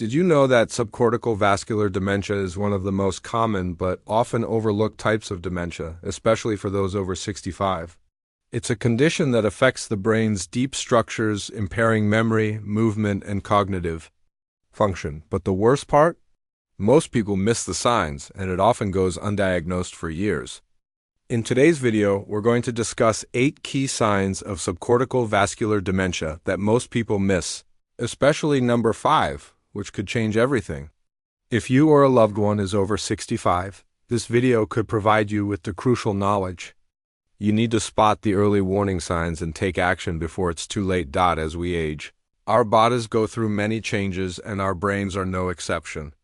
Did you know that subcortical vascular dementia is one of the most common but often overlooked types of dementia, especially for those over 65? It's a condition that affects the brain's deep structures, impairing memory, movement, and cognitive function. But the worst part? Most people miss the signs, and it often goes undiagnosed for years. In today's video, we're going to discuss 8 key signs of subcortical vascular dementia that most people miss, especially number 5, which could change everything. If you or a loved one is over 65, this video could provide you with the crucial knowledge. You need to spot the early warning signs and take action before it's too late. As we age, our bodies go through many changes, and our brains are no exception.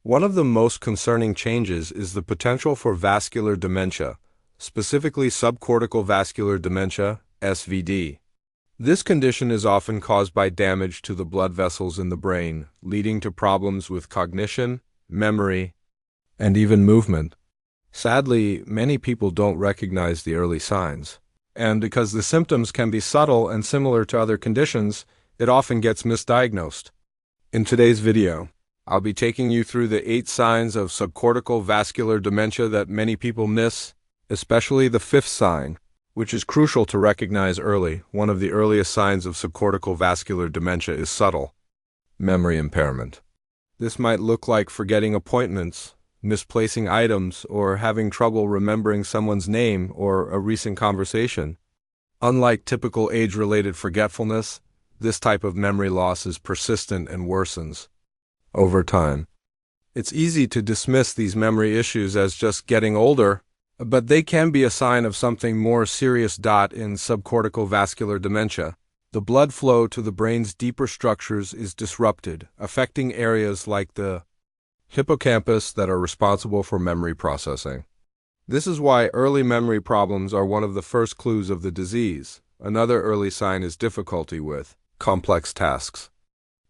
One of the most concerning changes is the potential for vascular dementia, specifically subcortical vascular dementia, SVD. This condition is often caused by damage to the blood vessels in the brain, leading to problems with cognition, memory, and even movement. Sadly, many people don't recognize the early signs, and because the symptoms can be subtle and similar to other conditions, it often gets misdiagnosed. In today's video, I'll be taking you through the 8 signs of subcortical vascular dementia that many people miss, especially the 5th sign, which is crucial to recognize early. One of the earliest signs of subcortical vascular dementia is subtle memory impairment. This might look like forgetting appointments, misplacing items, or having trouble remembering someone's name or a recent conversation. Unlike typical age-related forgetfulness, this type of memory loss is persistent and worsens over time. It's easy to dismiss these memory issues as just getting older, but they can be a sign of something more serious. In subcortical vascular dementia, the blood flow to the brain's deeper structures is disrupted, affecting areas like the hippocampus that are responsible for memory processing. This is why early memory problems are one of the first clues of the disease. Another early sign is difficulty with complex tasks.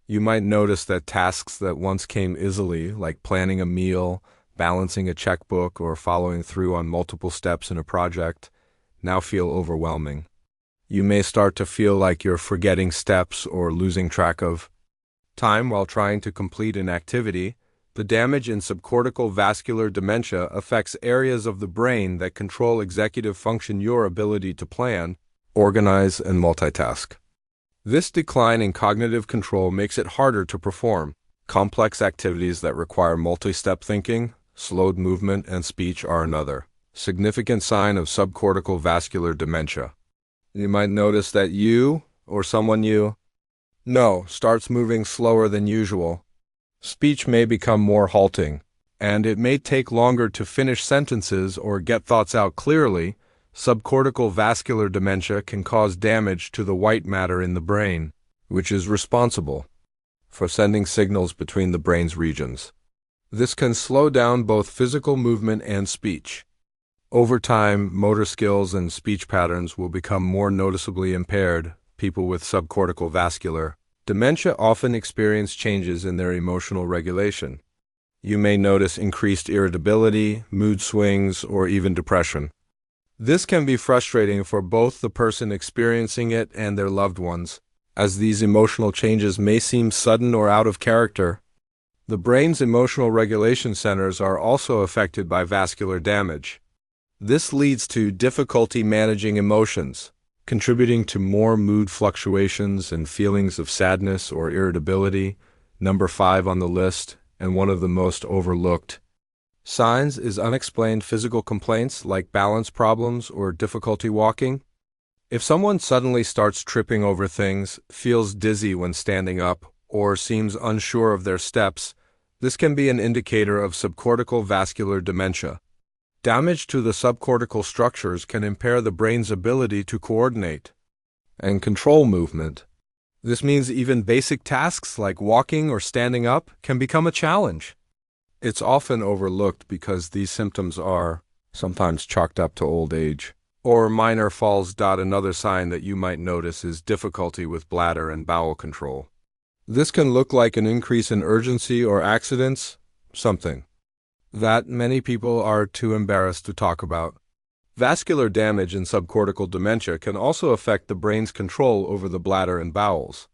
You might notice that tasks that once came easily, like planning a meal, balancing a checkbook, or following through on multiple steps in a project, now feel overwhelming. You may start to feel like you're forgetting steps or losing track of time while trying to complete an activity. The damage in subcortical vascular dementia affects areas of the brain that control executive function, your ability to plan, organize, and multitask. This decline in cognitive control makes it harder to perform complex activities that require multi-step thinking. Slowed movement and speech are another significant sign of subcortical vascular dementia. You might notice that you, or someone you know, starts moving slower than usual. Speech may become more halting, and it may take longer to finish sentences or get thoughts out clearly. Subcortical vascular dementia can cause damage to the white matter in the brain, which is responsible for sending signals between the brain's regions. This can slow down both physical movement and speech. Over time, motor skills and speech patterns will become more noticeably impaired. People with subcortical vascular dementia often experience changes in their emotional regulation. You may notice increased irritability, mood swings, or even depression. This can be frustrating for both the person experiencing it and their loved ones, as these emotional changes may seem sudden or out of character. The brain's emotional regulation centers are also affected by vascular damage. This leads to difficulty managing emotions, contributing to more mood fluctuations and feelings of sadness or irritability. Number 5 on the list, and one of the most overlooked signs, is unexplained physical complaints like balance problems or difficulty walking. If someone suddenly starts tripping over things, feels dizzy when standing up, or seems unsure of their steps, this can be an indicator of subcortical vascular dementia. Damage to the subcortical structures can impair the brain's ability to coordinate and control movement. This means even basic tasks like walking or standing up can become a challenge. It's often overlooked because these symptoms are sometimes chalked up to old age or minor falls. Another sign that you might notice is difficulty with bladder and bowel control. This can look like an increase in urgency or accidents, something that many people are too embarrassed to talk about. Vascular damage in subcortical dementia can also affect the brain's control over the bladder and bowels.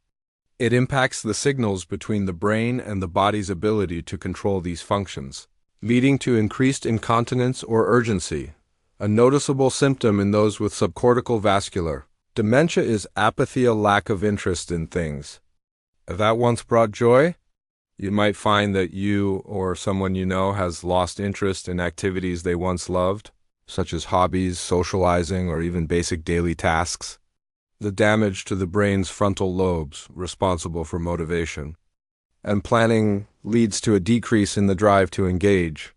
It impacts the signals between the brain and the body's ability to control these functions, leading to increased incontinence or urgency. A noticeable symptom in those with subcortical vascular dementia is apathy, a lack of interest in things that once brought joy. You might find that you or someone you know has lost interest in activities they once loved, such as hobbies, socializing, or even basic daily tasks. The damage to the brain's frontal lobes, responsible for motivation and planning, leads to a decrease in the drive to engage.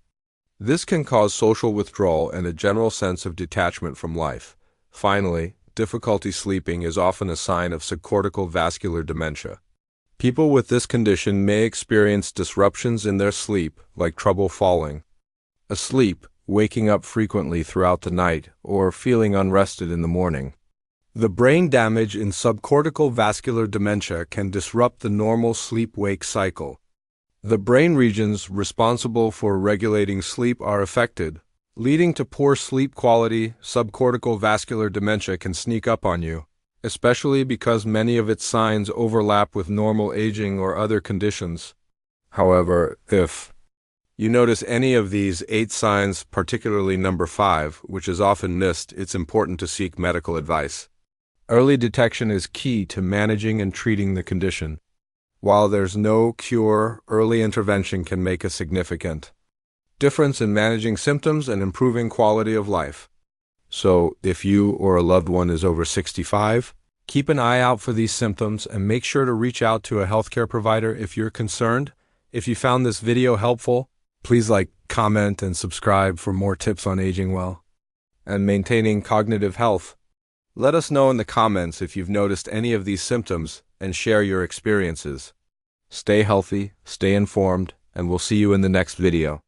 This can cause social withdrawal and a general sense of detachment from life. Finally, difficulty sleeping is often a sign of subcortical vascular dementia. People with this condition may experience disruptions in their sleep, like trouble falling asleep, waking up frequently throughout the night, or feeling unrested in the morning. The brain damage in subcortical vascular dementia can disrupt the normal sleep-wake cycle. The brain regions responsible for regulating sleep are affected, leading to poor sleep quality. Subcortical vascular dementia can sneak up on you, especially because many of its signs overlap with normal aging or other conditions. However, if you notice any of these 8 signs, particularly number 5, which is often missed, it's important to seek medical advice. Early detection is key to managing and treating the condition. While there's no cure, early intervention can make a significant difference in managing symptoms and improving quality of life. So, if you or a loved one is over 65, keep an eye out for these symptoms and make sure to reach out to a healthcare provider if you're concerned. If you found this video helpful, please like, comment, and subscribe for more tips on aging well and maintaining cognitive health. Let us know in the comments if you've noticed any of these symptoms and share your experiences. Stay healthy, stay informed, and we'll see you in the next video.